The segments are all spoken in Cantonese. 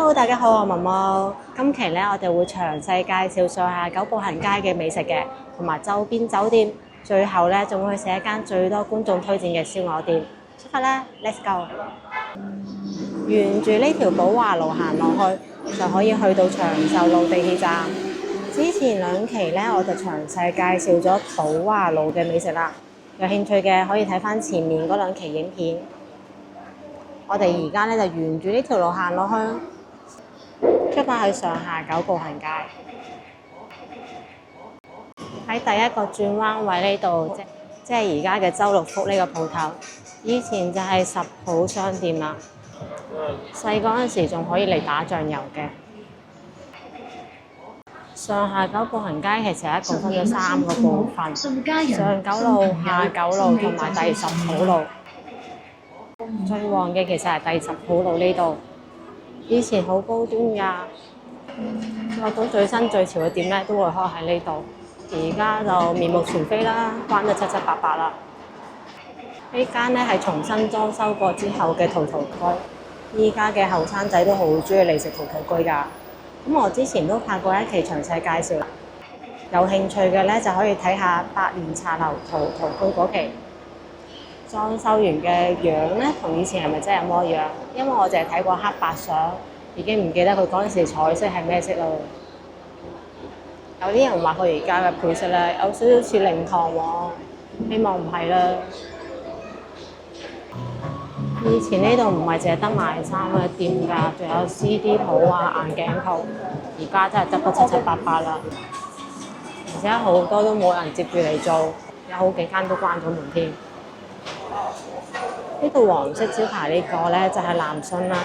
Hello，大家好，我係毛毛。今期咧，我哋會詳細介紹上下九步行街嘅美食嘅，同埋周邊酒店。最後咧，仲會去食一間最多觀眾推薦嘅燒鵝店。出發啦 ，Let's go！沿住呢條寶華路行落去，就可以去到長壽路地鐵站。之前兩期咧，我就詳細介紹咗寶華路嘅美食啦。有興趣嘅可以睇翻前面嗰兩期影片。我哋而家咧就沿住呢條路行落去，出發去上下九步行街。喺第一個轉彎位呢度，即係而家嘅周六福呢個鋪頭，以前就係十號商店啦。細嗰陣時仲可以嚟打醬油嘅。上下九步行街其實一共分咗3個部分，上九路、下九路同埋第十號路。最旺嘅其實係第十號路呢度，以前好高端㗎，落到最新最潮嘅店咧都會開喺呢度。而家就面目全非啦，關得七七八八啦。呢間咧係重新裝修過之後嘅陶陶居，依家嘅後生仔都好中意嚟食陶陶居㗎。咁我之前都拍過一期詳細介紹啦，有興趣嘅咧就可以睇下百年茶樓陶陶居嗰期。裝修完嘅樣咧，同以前係咪真係一模一樣？因為我淨係睇過黑白相，已經唔記得佢嗰陣時彩色係咩色啦。有啲人話佢而家嘅配色咧有少少似靈堂喎，希望唔係啦。以前呢度唔係淨係得賣衫嘅店㗎，仲有 CD 鋪啊、眼鏡鋪，而家真係執得七七八八啦。而且好多都冇人接住嚟做，有好幾間都關咗門添。呢度黃色招牌呢個咧就係南信啦。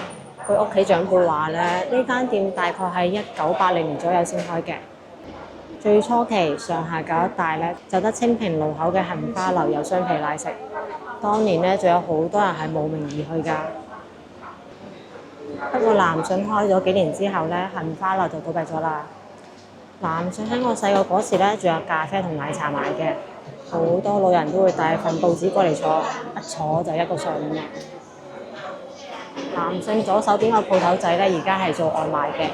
佢屋企長輩話咧，呢間店大概係1980年左右先開嘅。最初期上下九一帶咧就得清平路口嘅杏花樓有雙皮奶食。當年咧仲有好多人係慕名而去㗎。不過南信開咗幾年之後咧，杏花樓就倒閉咗啦。南信喺我細個嗰時咧，仲有咖啡同奶茶賣嘅。好多老人都會帶份報紙過嚟坐，一坐就一個上午。南信左手邊個鋪頭仔咧，而家係做外賣嘅。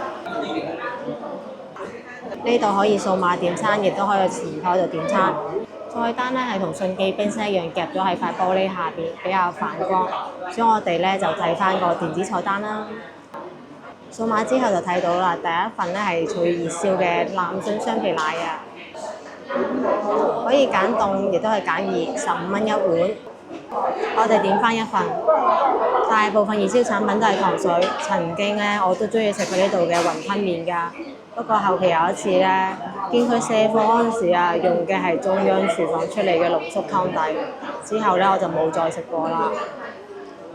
呢度可以數碼點餐，亦都可以喺前台度點餐。菜單咧係同順記冰室一樣夾咗喺塊玻璃下邊，比較反光。所以我哋咧就睇翻個電子菜單啦。數碼之後就睇到啦，第一份咧係最熱銷嘅南信雙皮奶啊！可以揀凍，亦都可以揀熱，15蚊一碗。我哋點翻一份。大部分熱銷產品都係糖水。曾經咧，我都中意食佢呢度嘅雲吞麵㗎。不過後期有一次咧，見佢卸貨嗰陣時啊，用嘅係中央廚房出嚟嘅濃縮湯底。之後咧，我就冇再食過啦。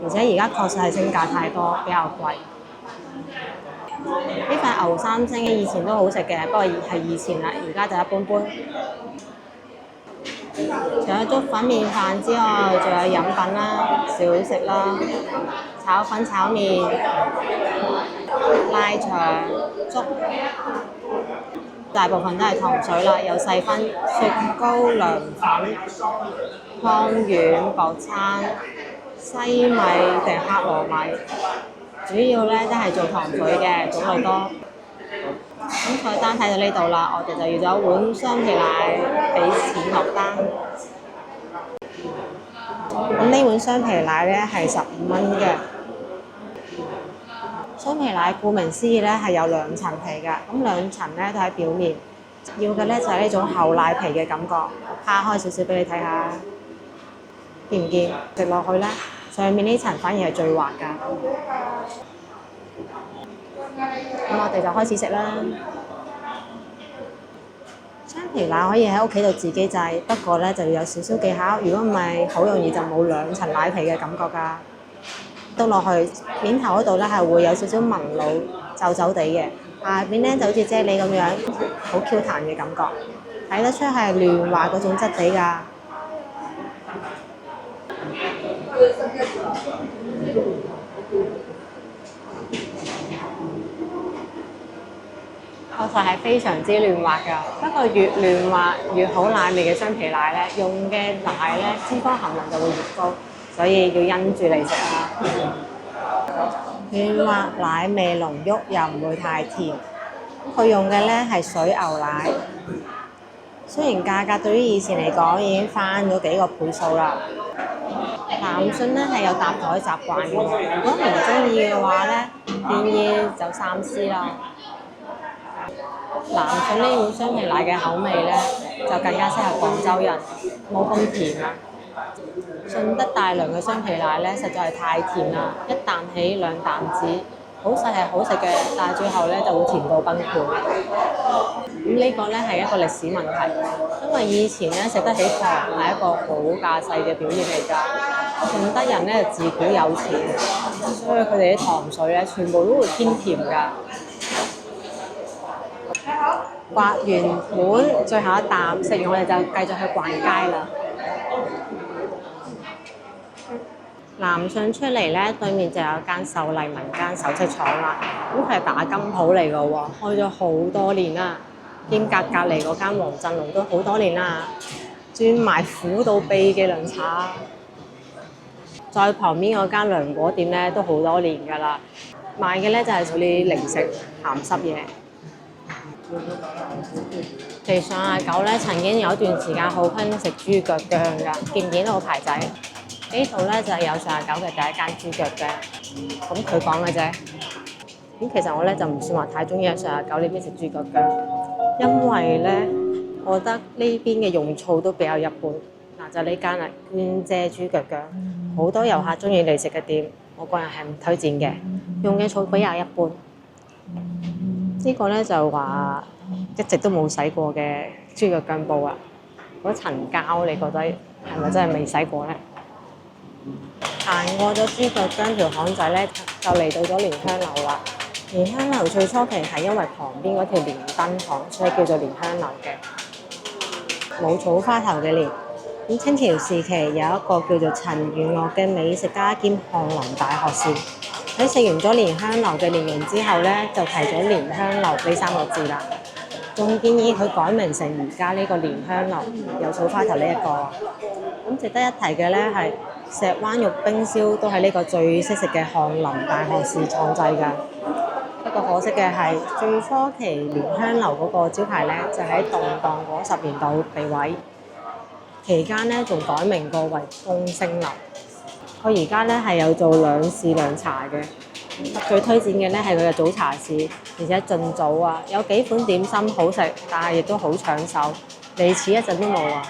而且而家確實係升價太多，比較貴。呢塊牛三星以前都好食嘅，不過係以前啦，而家就一般般。除咗粥粉麵飯之外，仲有飲品啦、小食啦、炒粉、炒麵、拉腸、粥，大部分都係糖水啦，有細分雪糕、涼粉、湯圓、薄餐、西米定黑糯米。主要咧都係做糖水嘅，種類多。咁菜單睇到呢度啦，我哋就要咗一碗雙皮奶，俾錢落單。咁呢碗雙皮奶咧係15蚊嘅。雙皮奶顧名思義咧係有2層皮㗎，咁2層咧都喺表面。要嘅咧就係呢種厚奶皮嘅感覺。拋開少少俾你睇下，見唔見？食落去咧，上面呢層反而係最滑㗎。咁我哋就開始食啦。雙皮奶可以喺屋企度自己製，不過咧就要有少少技巧。如果唔係，好容易就冇2層奶皮嘅感覺㗎。篤落去面頭嗰度咧係會有少少紋路、皺皺地嘅，下邊咧就好似啫喱咁樣，好 Q 彈嘅感覺，睇得出係嫩滑嗰種質地㗎。確實係非常之嫩滑㗎，不過越嫩滑越好奶味嘅雙皮奶咧，用嘅奶咧脂肪含量就會越高，所以要因住嚟食啊。嫩滑奶味濃郁，又唔會太甜。佢用嘅咧係水牛奶，雖然價格對於以前嚟講已經翻咗幾個倍數啦。男信咧係有搭台習慣嘅喎，如果唔中意嘅話咧，建議就三思啦。男信呢款雙皮奶嘅口味咧，就更加適合廣州人，冇咁甜啦。順德大良嘅雙皮奶咧，實在係太甜啦，一啖起兩啖止，好食係好食嘅，但係最後咧就會甜到崩潰。咁呢個咧係一個歷史問題，因為以前咧食得起糖係一個好架勢嘅表現嚟㗎。順德人咧自古有錢，所以佢哋啲糖水咧全部都會偏甜㗎。刮完碗，最後一啖食完，我哋就繼續去逛街啦。南信出嚟咧，對面就有間秀麗民間首飾廠啦。咁佢係打金鋪嚟嘅喎，開咗好多年啦。兼隔離嗰間黃振龍都好多年啦，專賣苦到痹嘅涼茶。再旁邊嗰間涼果店咧都好多年㗎啦，賣嘅咧就係嗰啲零食鹹濕嘢。地上阿九咧曾經有一段時間好興食豬腳薑㗎，見唔見到個牌仔？呢度咧就係有上阿九嘅第一間豬腳薑，咁佢講嘅啫。咁其實我咧就唔算話太中意上阿九呢邊食豬腳薑，因為咧我覺得呢邊嘅用醋都比較一般。嗱就呢間啦，娟姐豬腳薑，好多遊客中意嚟食嘅店，我個人係唔推薦嘅，用嘅醋比較一般。呢個咧就話一直都冇洗過嘅豬腳薑煲啊！嗰層膠你覺得係咪真係未洗過咧？行過咗豬腳薑條巷仔咧，就嚟到咗蓮香樓啦。蓮香樓最初期係因為旁邊嗰條連燈巷，所以叫做蓮香樓嘅。冇草花頭嘅蓮。咁清朝時期有一個叫做陳元岳嘅美食家兼翰林大學士，喺食完咗蓮香樓嘅蓮蓉之後咧，就提咗蓮香樓呢三個字啦。仲建議佢改名成而家呢個蓮香樓，有草花頭呢一個。咁值得一提嘅咧係石灣肉冰燒都係呢個最識食嘅翰林大學士創製㗎。不過可惜嘅係最初期蓮香樓嗰個招牌咧，就喺動盪嗰10年度被毀。期間咧仲改名過為豐星樓。佢而家咧係有做兩市涼茶嘅，最推薦嘅咧係佢嘅早茶市，而且盡早啊，有幾款點心好食，但係亦都好搶手，嚟遲一陣都冇啊！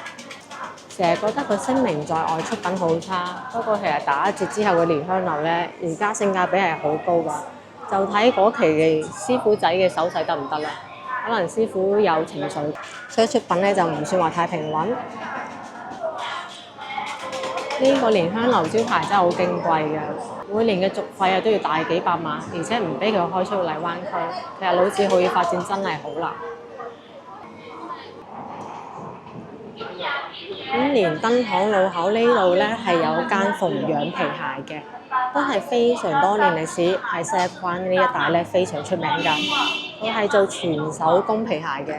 成日覺得佢聲名在外，出品好差，不過其實打折之後嘅蓮香樓咧，而家性價比係好高㗎，就睇嗰期嘅師傅仔嘅手勢得唔得啦？可能師傅有情緒，所以出品咧就唔算話太平穩。呢個蓮香樓招牌真係好矜貴嘅，每年嘅續費都要大幾百萬，而且唔俾佢開出荔灣區。其實老字號要發展真係好難。咁連燈巷路口呢度咧係有間馮養皮鞋嘅，都係非常多年歷史，喺西關呢一帶咧非常出名㗎。佢係做全手工皮鞋嘅。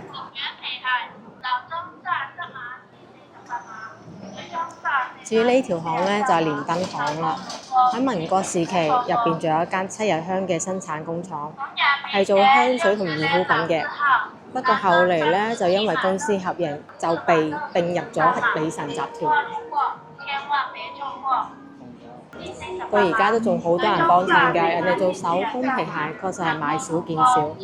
至於呢條巷咧就係連燈巷啦，喺民國時期入邊仲有一間七日香嘅生產工廠，係做香水同護膚品嘅。不過後嚟咧就因為公司合營就被並入咗美神集團。到而家都仲好多人幫襯㗎，人哋做手工皮鞋確實係買少見少。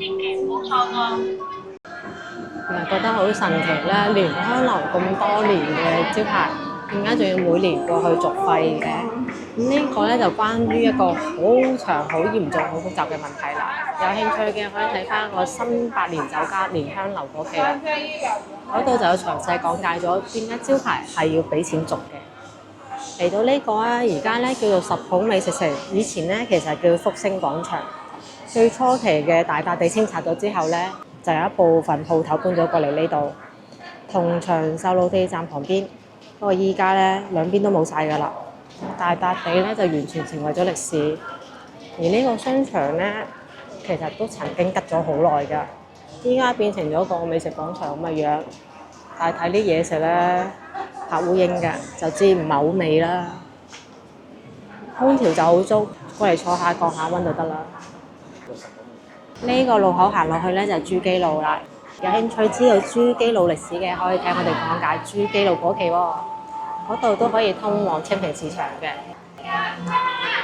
覺得好神奇咧，蓮香樓咁多年嘅招牌，點解仲要每年過去續費嘅？咁呢個咧就關於一個好長、好嚴重、好複雜嘅問題啦。有興趣嘅可以睇翻我新百年酒家蓮香樓嗰期啦，嗰度就有詳細講解咗點解招牌係要俾錢續嘅。嚟到呢個啊，而家咧叫做十浦美食城，以前咧其實叫福星廣場。最初期嘅大笪地清拆咗之後咧，就有一部分鋪頭搬咗過嚟呢度，同場秀路地鐵站旁邊。不過依家咧兩邊都冇晒㗎啦，大笪地咧就完全成為咗歷史。而呢個商場咧，其實都曾經吉咗好耐㗎，依家變成咗個美食廣場咁嘅樣。但係睇啲嘢食咧，拍烏蠅㗎，就知唔係好味啦。空調就好足，過嚟坐下降下溫就得啦。呢個路口行落去咧就係珠璣路啦。有興趣知道珠璣路歷史嘅，可以聽我哋講解珠璣路嗰期喎。嗰度都可以通往清平市場嘅。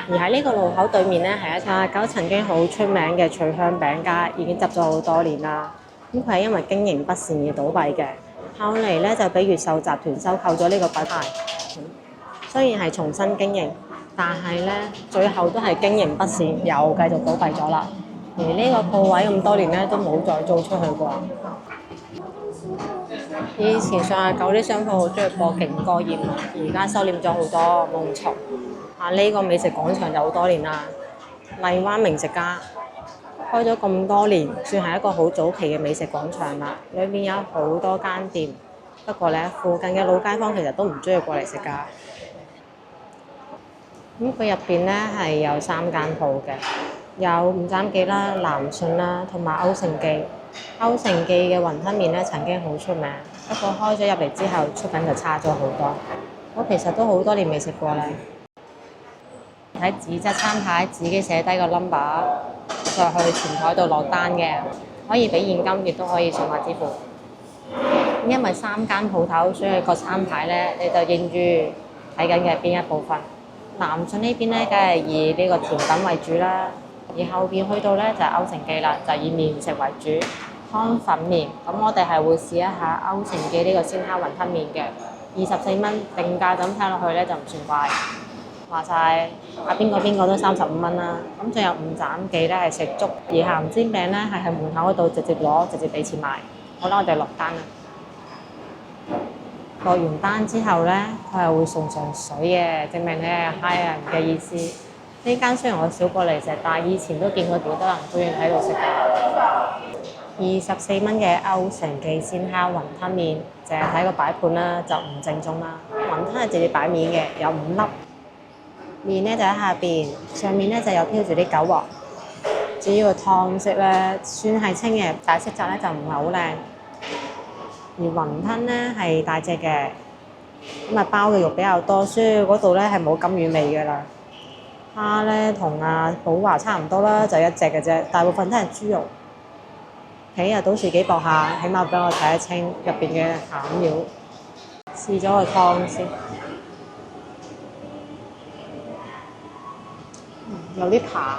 而喺呢個路口對面咧，係一家九曾經好出名嘅脆香餅家，已經執咗好多年啦。咁佢係因為經營不善而倒閉嘅，後嚟咧就俾越秀集團收購咗呢個品牌。雖然係重新經營，但係咧最後都係經營不善，又繼續倒閉咗啦。而呢個鋪位咁多年咧都冇再租出去過。以前上下九啲商鋪好中意播勁歌豔，而家收斂咗好多，冇咁嘈。呢個美食廣場就好多年啦，荔灣名食家開咗咁多年，算係一個好早期嘅美食廣場啦。裏面有好多間店，不過咧附近嘅老街坊其實都唔中意過嚟食㗎。咁佢入邊咧係有3間鋪嘅，有五斬記啦、南信啦，同埋歐盛記。歐盛記嘅雲吞麵咧曾經好出名，不過開咗入嚟之後出品就差咗好多。我其實都好多年未食過啦。喺紙質餐牌自己寫低個 number， 再去前台度落單嘅，可以俾現金，亦都可以數碼支付。因為3間鋪頭，所以個餐牌咧你就認住睇緊嘅邊一部分。南信呢邊咧，梗係以呢個甜品為主啦。而後邊去到咧就係歐盛記啦，就以麵食為主，湯粉麵。咁我哋係會試一下歐盛記呢個鮮蝦雲吞麵嘅，24蚊定價，咁睇落去咧就唔算貴。話晒邊個都35蚊啦。咁仲有五斬記咧係食粥，而鹹煎餅咧係喺門口嗰度直接攞，直接俾錢買。好啦，我哋落單啦。落完單之後咧，佢係會送上水嘅，證明你係khách人嘅意思。呢間雖然我少過嚟食，但係以前都見過幾多人都願喺度食㗎。24蚊嘅歐盛記鮮蝦雲吞麵，淨係睇個擺盤啦，就唔正宗啦。雲吞係直接擺面嘅，有5粒。麵咧就喺下邊，上面咧就有飄住啲韭黃。至於個湯色咧，算係清嘅，但係色澤咧就唔係好靚。而雲吞咧係大隻嘅，咁啊包嘅肉比較多，所以嗰度咧係冇甘魚味㗎啦。蝦咧同寶華差唔多啦，就一隻嘅啫，大部分都係豬肉。皮又到時幾薄下，起碼俾我睇得清入邊嘅餡料。試咗個湯先。有啲淡，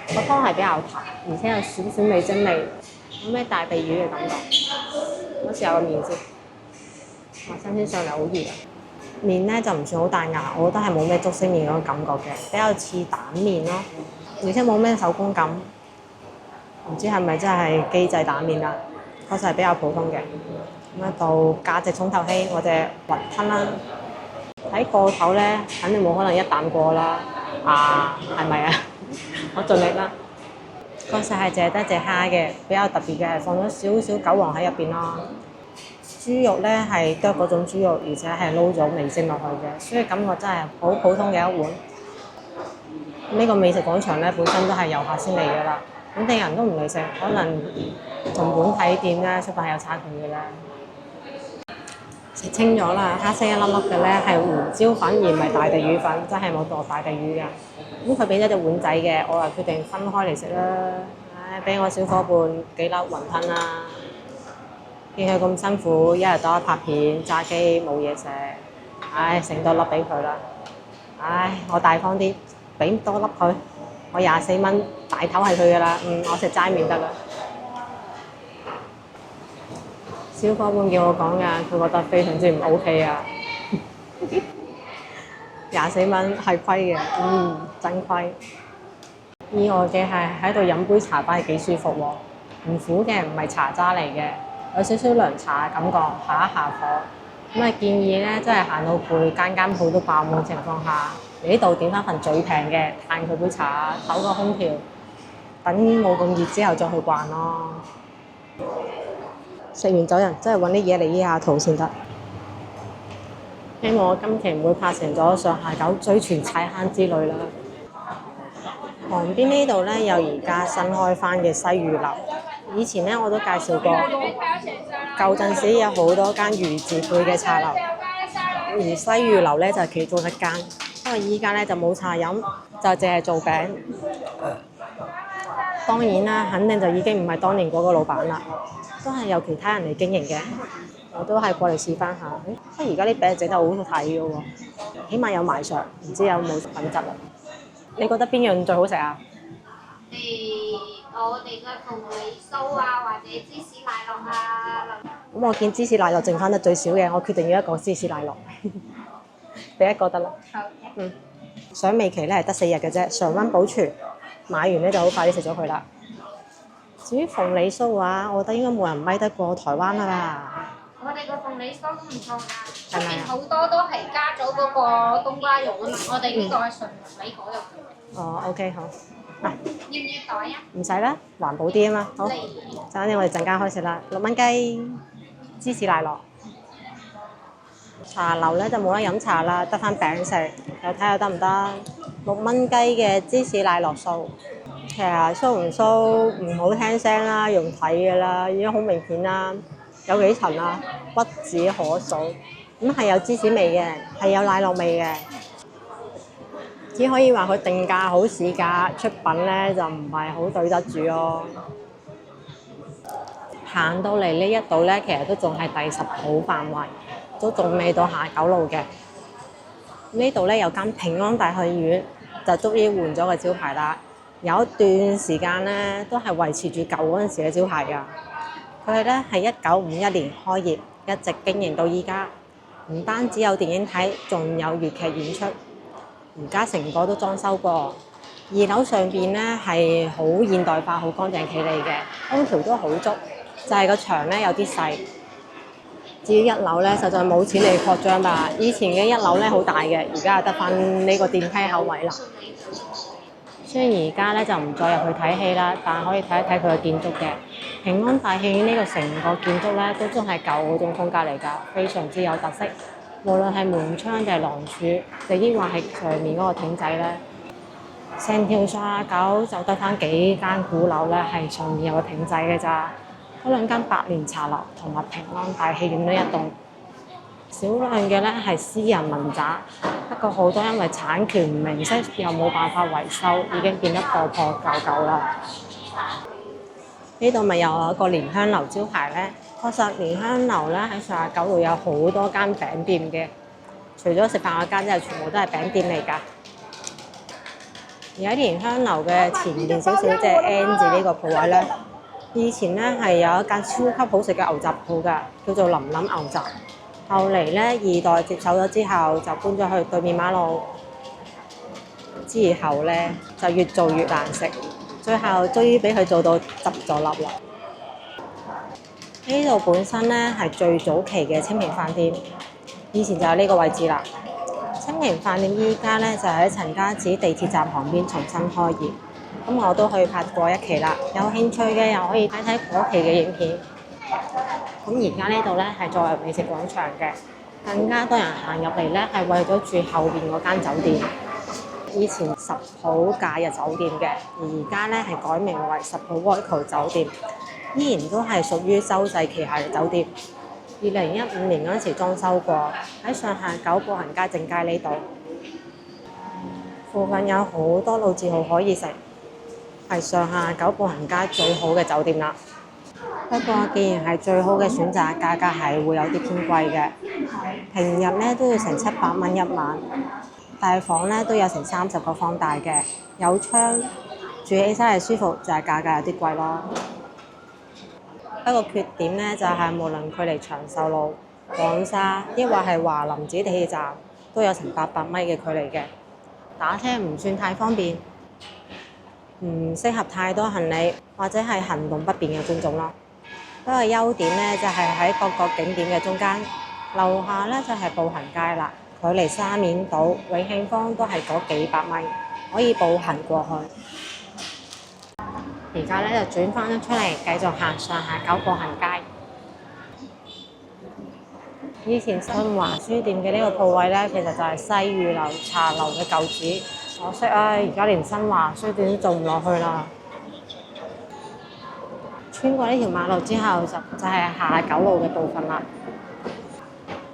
個湯係比較淡，而且有少少味精味，有咩大地魚嘅感覺。我試下個麵先，哇！新鮮上嚟好熱啊！麵咧就唔算好大牙，我覺得係冇咩竹升麵嗰個感覺嘅，比較似蛋麵咯，而且冇咩手工感。唔知係咪真係機製蛋麵啦？確實係比較普通嘅。咁一道價值重頭戲，我隻雲吞啦。睇個頭咧，肯定冇可能一啖過啦。係咪啊？我盡力啦。確實係淨係得隻蝦嘅，比較特別嘅係放咗少少韭黃喺入邊咯。豬肉咧係剁嗰種豬肉，而且係撈咗味精落去嘅，所以感覺真係好普通嘅一碗。呢個美食廣場咧本身都係遊客先嚟㗎啦，本地人都唔嚟食，可能同本體店咧出品係有差距嘅啦。食清咗啦，黑色一粒粒嘅咧係胡椒粉而唔係大地魚粉，真係冇剁大地魚㗎。咁佢俾咗隻碗仔嘅，我又決定分開嚟食啦。俾我小伙伴幾粒雲吞啦。見佢咁辛苦，一日到黑拍片揸機冇嘢食，整多粒俾佢啦。我大方啲，俾多粒佢。我24蚊，大頭係佢㗎啦。我食齋麵得啦。小伙伴叫我講㗎，佢覺得非常之唔 OK 啊。24蚊係虧嘅，真虧。意外嘅係喺度飲杯茶翻係幾舒服喎，唔苦嘅，唔係茶渣嚟嘅，有少少涼茶嘅感覺，下一下火。咁建議咧，真係行到攰，間鋪都爆滿情況下，嚟呢度點翻份最平嘅，嘆佢杯茶，唞個空調，等冇咁熱之後再去逛咯。食完走人，真係揾啲嘢嚟醫下肚先得。希望我今期唔會拍成咗上下九追全踩坑之類啦。旁邊呢度咧有而家新開翻嘅西魚樓，以前咧我都介紹過。舊陣時有好多間魚字輩嘅茶樓，而西寓樓咧就係其中一間，因為依家咧就冇茶飲，就淨係做餅。當然啦，肯定就已經唔係當年嗰個老闆啦，都係由其他人嚟經營嘅。我都係過嚟試翻下，而家啲餅整得好好睇嘅喎，起碼有賣相，唔知有冇品質啊？你覺得邊樣最好食啊？我哋嘅鳳梨酥啊，或者芝士奶酪啊。咁我見芝士奶酪剩翻得最少嘅，我決定要一個芝士奶酪，俾一個得啦。好嘅。賞味期咧係得4日嘅啫，常溫保存，買完咧就好快啲食咗佢啦。至於鳳梨酥嘅話，我覺得應該冇人咪得過台灣啦。我哋個鳳梨酥都唔錯㗎，係咪啊？入邊好多都係加咗嗰個冬瓜肉啊嘛，我哋呢個係純鳳梨果肉。哦，OK，好。嗱，要唔要袋啊？唔使啦，環保啲啊嘛。好，嚟就等我哋陣間開始啦。6蚊雞，芝士奶酪。茶樓咧就冇得飲茶啦，得翻餅食，有睇下得唔得？6蚊雞嘅芝士奶酪酥，其實酥唔酥唔好聽聲啦，用睇嘅啦，已經好明顯啦。有幾層啊？屈指可數。咁係有芝士味嘅，係有奶酪味嘅。只可以話佢定價好市價，出品咧就唔係好對得住咯。行到嚟呢一度咧，其實都仲係第10號範圍，都仲未到下九路嘅。呢度咧有間平安大戲院，就終於換咗個招牌啦。有一段時間咧都係維持住舊嗰陣時嘅招牌㗎。佢哋咧係1951年開業，一直經營到依家。唔單止有電影睇，仲有粵劇演出。而家成個都裝修過。2樓上邊咧係好現代化、好乾淨企理嘅，空調都好足，就係個場咧有啲細。至於1樓咧，實在冇錢嚟擴張吧。以前嘅1樓咧好大嘅，而家得翻呢個電梯口位啦。雖然而家咧就唔再入去睇戲啦，但係可以睇一睇佢嘅建築嘅。平安大戲院呢個成個建築咧都真係舊嗰種風格嚟㗎，非常之有特色。無論係門窗定係廊柱，定抑或係上面嗰個艇仔咧，成條39就得翻幾間古樓咧，係上面有個艇仔嘅咋。嗰2間百年茶樓同埋平安大戲院都一棟。少量嘅咧係私人民宅，不過好多因為產權唔明晰又冇辦法維修，已經變得破破舊舊啦。呢度咪又有一個蓮香樓招牌咧，確實蓮香樓咧喺39度有好多間餅店嘅，除咗食飯嗰間之後，全部都係餅店嚟㗎。而喺蓮香樓嘅前面少少，即係 N 字呢個鋪位咧，以前咧係有一間超級好食嘅牛雜鋪㗎，叫做林林牛雜。後嚟咧2代接手咗之後，就搬咗去對面馬路。之後咧就越做越難食，最後終於俾佢做到執咗笠啦。呢度本身咧係最早期嘅清平飯店，以前就係呢個位置啦。清平飯店依家咧就喺陳家祠地鐵站旁邊重新開業，咁我都去拍過一期啦。有興趣嘅又可以睇睇嗰期嘅影片。咁而家呢度咧係作為美食廣場嘅，更加多人行入嚟咧係為咗住後邊嗰間酒店。以前10號假日酒店嘅，而家咧係改名為10號 Voco 酒店，依然都係屬於洲際旗下嘅酒店。2015年嗰陣時裝修過，喺上下九步行街正街呢度，附近有好多老字號可以食，係上下九步行街最好嘅酒店啦。不過既然係最好嘅選擇，價格係會有啲偏貴嘅，平日咧都要成700蚊一晚。大房咧都有成30個方大嘅，有窗，住起身係舒服，就係價格有啲貴咯。不過缺點咧就係無論距離長壽路、黃沙，抑或係華林寺地鐵站，都有成800米嘅距離嘅，打車唔算太方便，唔適合太多行李或者係行動不便嘅觀眾咯。不過優點咧就係喺各個景點嘅中間，樓下咧就係步行街啦。距離沙面島、永慶坊都係嗰幾百米，可以步行過去。而家咧就轉翻咗出嚟，繼續行上下九步行街。以前信華書店嘅呢個鋪位咧，其實就係西寓樓茶樓嘅舊址。可惜啊，而家連新華書店都做唔落去啦。穿過呢條馬路之後，就係下九路嘅部分啦。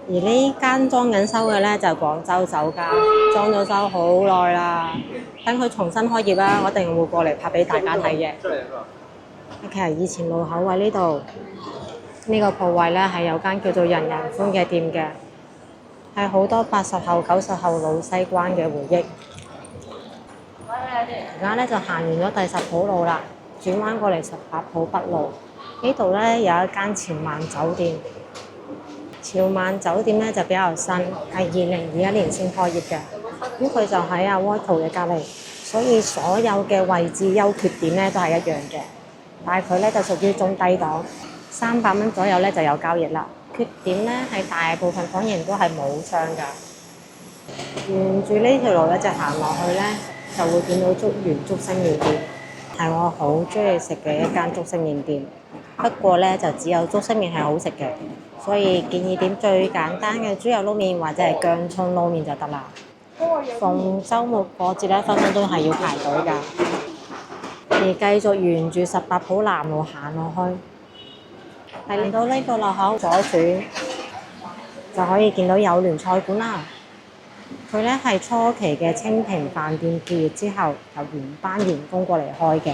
而呢間裝緊修嘅咧就係廣州酒家，裝咗修好耐啦。等佢重新開業啦，我一定會過嚟拍俾大家睇嘅。其實以前路口位呢度呢個鋪位咧係有間叫做人人歡嘅店嘅，係好多80後、90後老西關嘅回憶。而家咧就行完咗第10甫路啦，轉彎過嚟18甫北路。呢度咧有一間潮萬酒店。潮萬酒店咧就比較新，係2021年先開業嘅。咁佢就喺阿 Water 嘅隔離，所以所有嘅位置優缺點咧都係一樣嘅。但係佢咧就屬於中低檔，300蚊左右咧就有交易啦。缺點咧係大部分房型都係冇窗㗎。沿住呢條路一直行落去咧，就會見到竹升麵店，係我好中意食嘅一間竹升麵店。不過咧就只有竹升麵係好食嘅，所以建議點最簡單嘅豬油撈麵或者係薑葱撈麵就得啦。逢週末過節咧，分分鐘係要排隊㗎。而繼續沿住18甫南路行落去，嚟到呢個路口左轉就可以見到有聯菜館啦。佢咧係初期嘅清平飯店結業之後，由原班員工過嚟開嘅。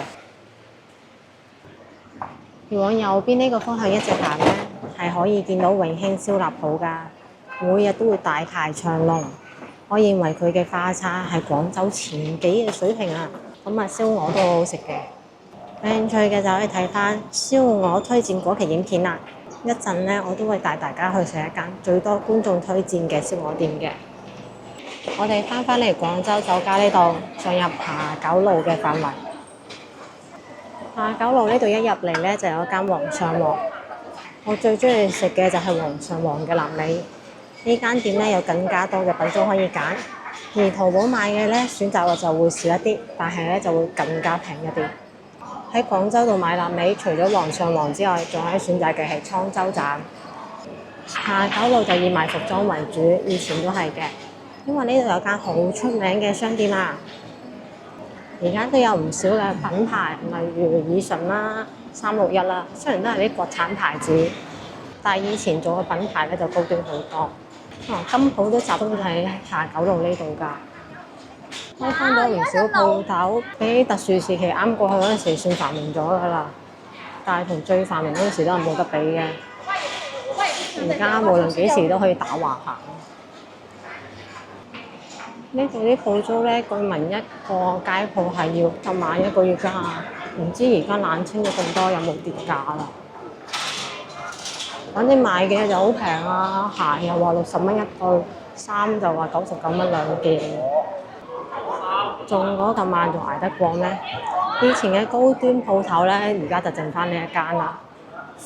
如往右邊呢個方向一直行咧，係可以見到永興燒臘鋪㗎，每日都會大排長龍。我認為佢嘅花叉係廣州前幾嘅水平啊！咁啊，燒鵝都好好食嘅。有興趣嘅就可以睇翻燒鵝推薦嗰期影片啦。一陣咧，我都會帶大家去食一間最多觀眾推薦嘅燒鵝店嘅。我哋翻返嚟廣州酒家呢度，進入下九路嘅範圍。下九路呢度一入嚟咧，就有一間皇上皇。我最中意食嘅就係皇上皇嘅南美。呢間店咧有更加多嘅品種可以揀，而淘寶買嘅咧選擇就會少一啲，但係咧就會更加平一啲。喺廣州度買臘味，除咗皇上皇之外，仲可以選擇嘅係滄州斬。下九路就以賣服裝為主，以前都係嘅，因為呢度有間好出名嘅商店啊。而家都有唔少嘅品牌，例如以純啦、361啦，雖然都係啲國產牌子，但係以前做嘅品牌咧就高端好多。金鋪都集中喺下九路呢度㗎，開翻咗唔少鋪頭，比特殊時期啱過去嗰陣時算繁榮咗㗎啦，但係同最繁榮嗰陣時都係冇得比嘅。而家無論幾時都可以打橫行。呢度啲鋪租咧，據聞一個街鋪係要10萬一個月㗎，唔知而家冷清咗咁多，有冇跌價啦？反正買嘅就好平啊，鞋又話60蚊一對，衫就話99蚊2件，中嗰10萬仲捱得過咩？以前嘅高端鋪頭咧，而家就剩翻呢一間啦。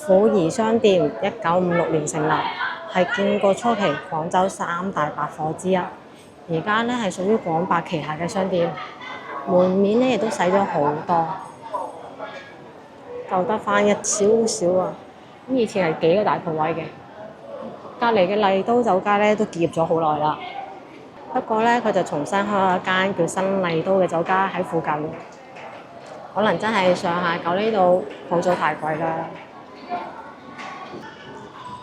虎兒商店1956年成立，係建國初期廣州3大百貨之一。而家咧係屬於廣百旗下嘅商店，門面咧亦都洗咗好多，就得翻一少少啊！咁以前係幾個大鋪位嘅，隔離嘅麗都酒家咧都結業咗好耐啦。不過咧，佢就重新開咗一間叫新麗都嘅酒家喺附近，可能真係上下九呢度鋪租太貴啦。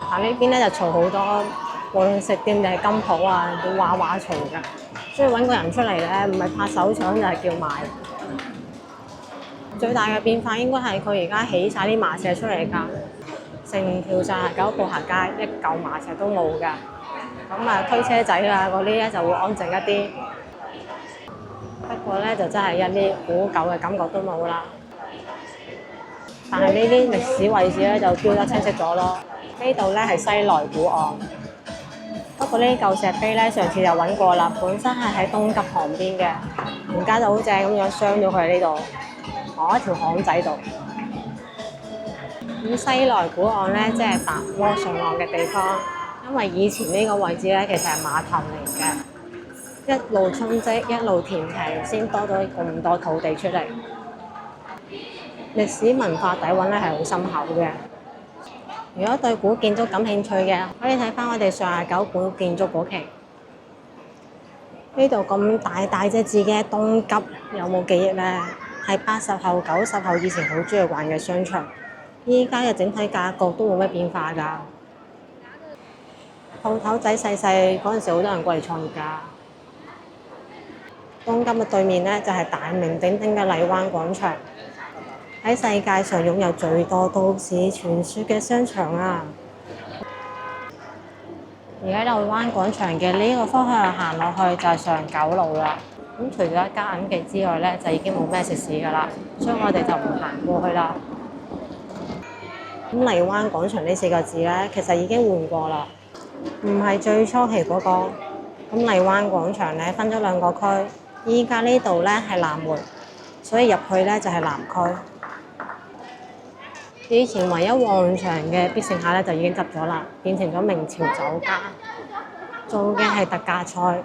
但呢邊咧就嘈好多。無論食店定係金鋪啊，都哇哇嘈㗎，所以揾個人出嚟咧，唔係拍手掌就係叫賣。最大嘅變化應該係佢而家起晒啲麻石出嚟㗎，成條上下九步行街一嚿麻石都冇㗎。咁啊推車仔啊嗰啲咧就會安靜一啲。不過咧就真係一啲古舊嘅感覺都冇啦。但係呢啲歷史位置咧就標得清晰咗咯。呢度咧係西來古岸。不過呢嚿石碑咧，上次就揾過啦，本身係喺東急旁邊嘅，而家就好正咁樣鑲咗佢喺呢度，一條巷仔度。咁西來古岸咧，即係白窩上岸嘅地方，因為以前呢個位置咧其實係碼頭嚟嘅，一路沖積一路填平，先多咗咁多土地出嚟。歷史文化底蘊咧係好深厚嘅。如果對古建築感興趣嘅，可以睇翻我哋上下九古建築嗰期。呢度咁大隻字嘅東急，有冇記憶呢？係80後、90後以前好中意玩嘅商場，依家嘅整體格局都冇乜變化㗎。鋪頭仔細細嗰陣時，好多人過嚟創業㗎。東金嘅對面咧就係大名鼎鼎嘅荔灣廣場，喺世界上擁有最多都市傳說嘅商場啊！而喺荔灣廣場嘅呢個方向行落去就係上九路啦。咁除咗一間銀記之外咧，就已經冇咩食肆㗎啦，所以我哋就唔行過去啦。咁荔灣廣場呢4個字咧，其實已經換過啦，唔係最初期嗰個。咁荔灣廣場咧分咗2個區，依家呢度咧係南門，所以入去咧就係南區。以前唯一旺場嘅必勝客咧就已經執咗啦，變成咗明朝酒家，做嘅係特價菜，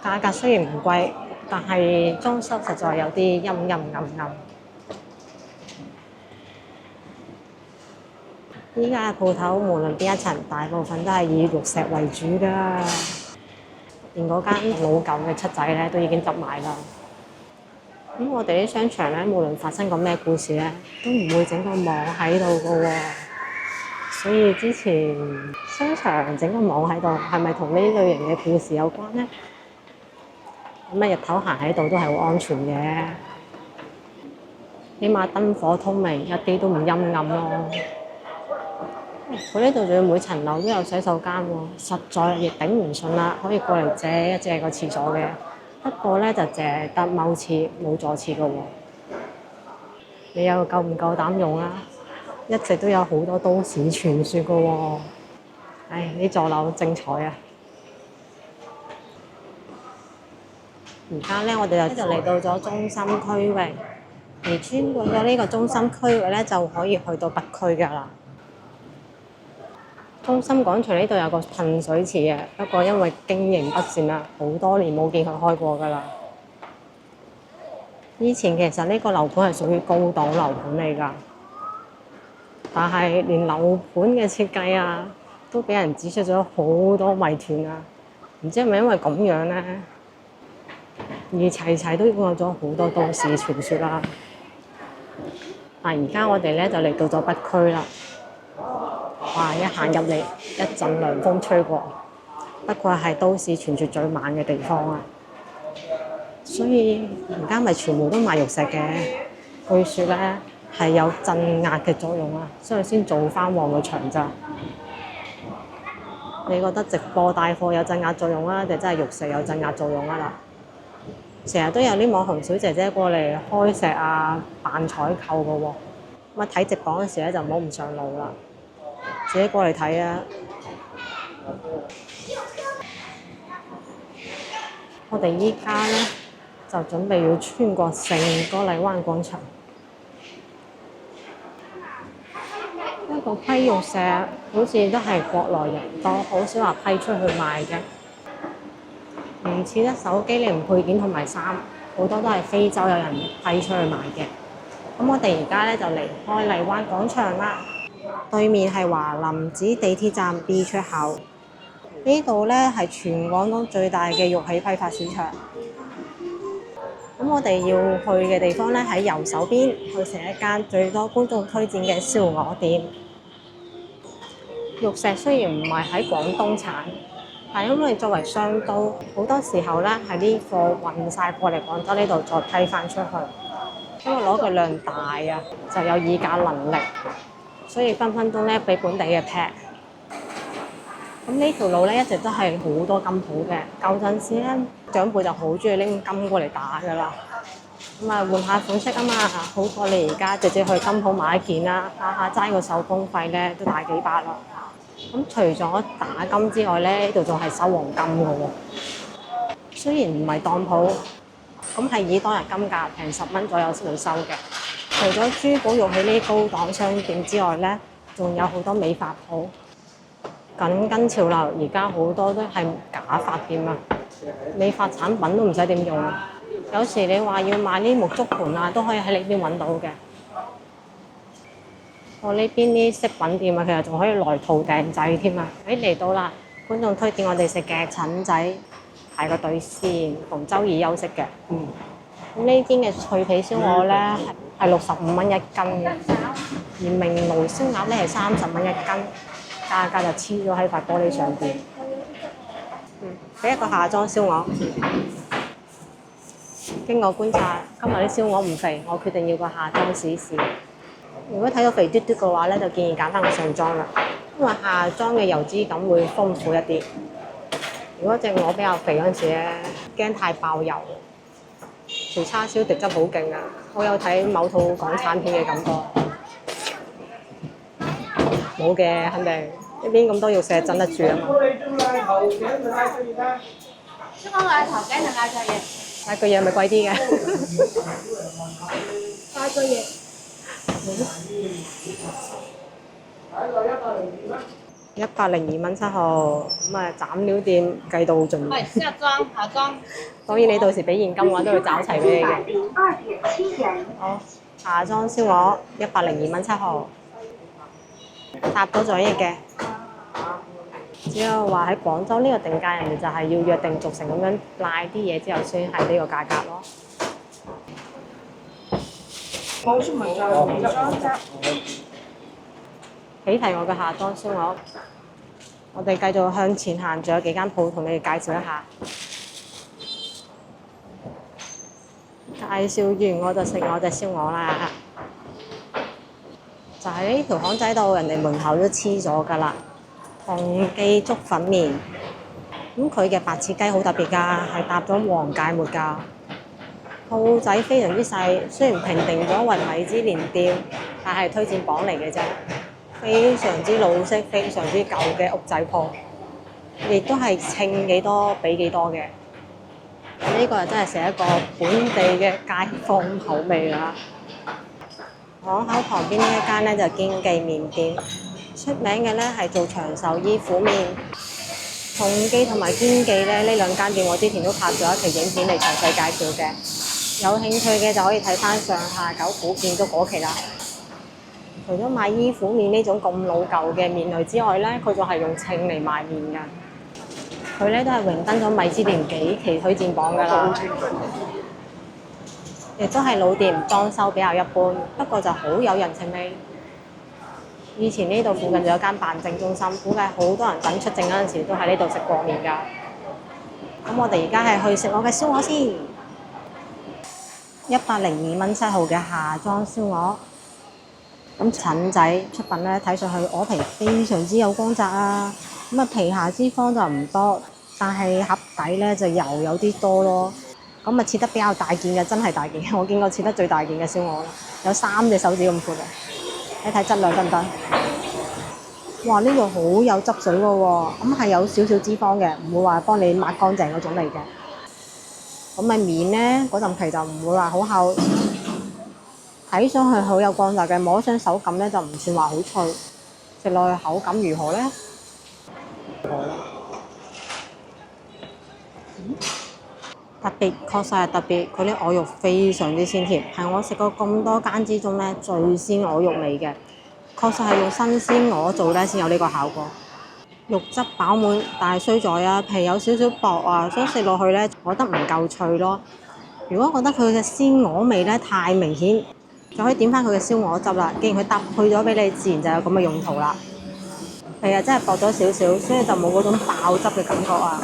價格雖然唔貴，但係裝修實在有啲陰陰暗暗。依家嘅鋪頭無論邊一層，大部分都係以玉石為主㗎，連嗰間老舊嘅七仔咧都已經執埋啦。咁我哋啲商場咧，無論發生過咩故事咧，都唔會整個網喺度㗎喎。所以之前商場整個網喺度，係咪同呢類型嘅故事有關咧？咁啊，日頭行喺度都係好安全嘅，起碼燈火通明，一啲都唔陰暗咯。佢呢度仲要每層樓都有洗手間喎，實在亦頂唔順啦，可以過嚟借一借個廁所嘅。不過咧就淨係得踎廁冇坐廁嘅喎，你又夠唔夠膽用啊？一直都有好多都市傳說嘅喎，唉，呢座樓精彩啊！而家咧我哋就嚟到咗中心區域，而穿過咗呢個中心區域咧就可以去到北區㗎啦。中心廣場呢度有個噴水池嘅，不過因為經營不善啦，好多年冇見佢開過㗎啦。以前其實呢個樓盤係屬於高檔樓盤嚟㗎，但係連樓盤嘅設計啊，都俾人指出咗好多謎團啊！唔知係咪因為咁樣咧？而齊齊都擁有咗好多都市傳說啦。但而家我哋咧就嚟到咗北區啦。哇！一行入嚟，一陣涼風吹過，不過係都市傳說最猛嘅地方啊！所以而家咪全部都賣玉石嘅，據說咧係有鎮壓嘅作用啊，所以先做翻旺個場咋。你覺得直播帶貨有鎮壓作用啊，定真係玉石有鎮壓作用啊啦？成日都有啲網紅小姐姐過嚟開石啊、扮採購嘅喎，咁啊睇直播嗰時咧就唔好唔上路啦。自己過嚟睇啊！我哋依家咧就準備要穿過成個荔灣廣場。呢個批玉石好似都係國內人多，好少話批出去賣嘅。唔似得手機零配件同埋衫，好多都係非洲有人批出去賣嘅。咁我哋而家咧就離開荔灣廣場啦。對面係華林寺地鐵站 B 出口，呢度咧係全廣東最大嘅玉器批發市場。咁我哋要去嘅地方咧喺右手邊，去食一間最多觀眾推薦嘅燒鵝店。玉石雖然唔係喺廣東產，但因為作為商都，好多時候咧係啲貨運晒過嚟廣州呢度再批翻出去，因為攞嘅量大啊，就有議價能力。所以分分鐘咧俾本地嘅劈。咁呢條路咧一直都係好多金鋪嘅。舊陣時咧，長輩就好中意拎金過嚟打㗎啦。咁啊換下款式啊嘛，好過你而家直接去金鋪買一件啦，下下齋個手工費咧都大幾百啦。咁除咗打金之外咧，呢度仲係收黃金㗎喎。雖然唔係當鋪，咁係以當日金價平10蚊左右先會收嘅。除咗珠寶玉器呢啲高檔商店之外咧，仲有好多美髮鋪。緊跟潮流，而家好多都係假髮店啊！美髮產品都唔使點用，有時你話要買啲木竹盤啊，都可以喺呢邊揾到嘅。我呢邊啲飾品店啊，其實仲可以來圖訂製添啊！嚟到啦，觀眾推薦我哋食嘅陳仔，排個隊先，逢周二休息嘅。咁呢邊嘅脆皮燒鵝咧係65蚊一斤嘅，而明爐燒鴨咧係30蚊一斤。價格就黐咗喺塊玻璃上邊。俾一個下裝燒鵝。經過觀察，今日啲燒鵝唔肥，我決定要個下裝試試。如果睇到肥嘟嘟嘅話咧，就建議揀翻個上裝啦，因為下裝嘅油脂感會豐富一啲。如果隻鵝比較肥嗰陣時咧，驚太爆油。條叉燒滴汁好勁啊！我有睇某套港產片嘅感覺。冇嘅，肯定一邊咁多肉食係鎮得住啊嘛。燒鵝嗌頭頸定嗌隻翼？嗌個嘢咪貴啲嘅。嗌個翼。102蚊7號，咁啊斬料店計到盡。係下裝下裝。當然你到時俾現金嘅話，都會找齊俾你嘅。好，下裝燒鵝102蚊7號，搭到咗益嘅。只有話喺廣州呢個定價，人哋就係要約定俗成咁樣賴啲嘢之後先係呢個價格咯。喜提我嘅下裝燒鵝，我哋繼續向前行，仲有幾間鋪同你哋介紹一下。介紹完我就食我隻燒鵝啦，就喺呢條巷仔度，人哋門口都黐咗㗎啦。紅記粥粉麵，咁佢嘅白切雞好特別㗎，係搭咗黃芥末㗎。鋪仔非常之細，雖然評定咗為米芝蓮店，但係推薦榜嚟嘅啫。非常之老式、非常之舊嘅屋仔鋪，亦都係稱幾多俾幾多嘅。呢個真係成一個本地嘅街坊口味啦。巷口旁邊呢一間咧就堅記麵店，出名嘅咧係做長壽醫苦麵。紅記同埋堅記咧呢兩間店，我之前都拍咗一條影片嚟詳細介紹嘅。有興趣嘅就可以睇翻上下九府建築嗰期啦。除咗賣醫苦麵呢種咁老舊嘅麵類之外咧，佢仲係用稱嚟賣麵㗎。佢咧都係榮登咗米芝蓮幾期推薦榜㗎啦。亦都係老店，裝修比較一般，不過就好有人情味。以前呢度附近仲有間辦證中心，估計好多人等出證嗰陣時都喺呢度食過麵㗎。咁我哋而家係去食我嘅燒鵝先。102蚊7號嘅下裝燒鵝。咁襯仔出品咧，睇上去鵝皮非常之有光澤啊！咁啊皮下脂肪就唔多，但係盒底咧就油有啲多咯。咁啊切得比較大件嘅，真係大件，我見過切得最大件嘅燒鵝啦，有3隻手指咁闊嘅。你睇質量得唔得？哇！呢個好有汁水嘅喎，咁係有少少脂肪嘅，唔會話幫你抹乾淨嗰種嚟嘅。咁咪麵咧，嗰陣皮就唔會話好厚。睇上去好有光澤嘅，摸上手感咧就唔算話好脆，食落去口感如何咧？特別，確實係特別，佢啲鵝肉非常之鮮甜，係我食過咁多間之中咧最鮮鵝肉味嘅，確實係用新鮮鵝做咧先有呢個效果。肉質飽滿，但係衰在啊皮有少少薄啊，所以食落去咧我覺得唔夠脆咯。如果覺得佢嘅鮮鵝味咧太明顯，就可以點翻佢嘅燒鵝汁啦。既然佢搭配咗俾你，自然就有咁嘅用途啦。皮啊真係薄咗少少，所以就冇嗰種爆汁嘅感覺啊。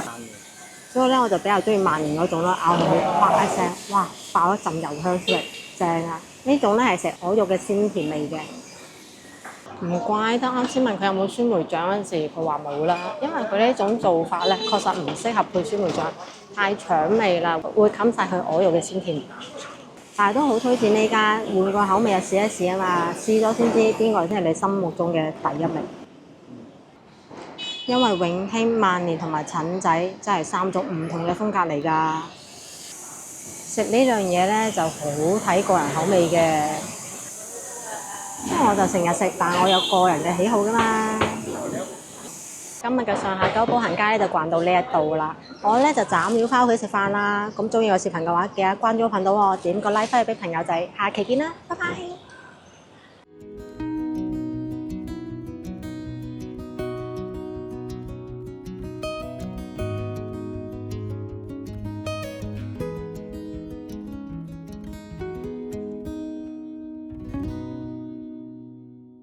所以咧我就比較中意萬年嗰種啦，咬落去啪一聲，哇爆一陣油香出嚟，正啊！呢種咧係食鵝肉嘅鮮甜味嘅。唔怪得啱先問佢有冇酸梅醬嗰陣時，佢話冇啦，因為佢呢種做法咧確實唔適合配酸梅醬，太搶味啦，會冚晒佢鵝肉嘅鮮甜。但係都好推薦呢間，換個口味又試一試啊嘛，試咗先知邊個先係你心目中嘅第一名。因為永興、萬年同埋襯仔真係3種唔同嘅風格嚟㗎。食呢樣嘢咧就好睇個人口味嘅，因為我就成日食，但我有個人嘅喜好㗎嘛。今日嘅上下九步行街咧就逛到呢一度啦，我咧就斬料翻屋企食飯啦。咁中意我視頻嘅話，記得關咗頻道喎，點個 like 翻去俾朋友仔。下期見啦，拜拜。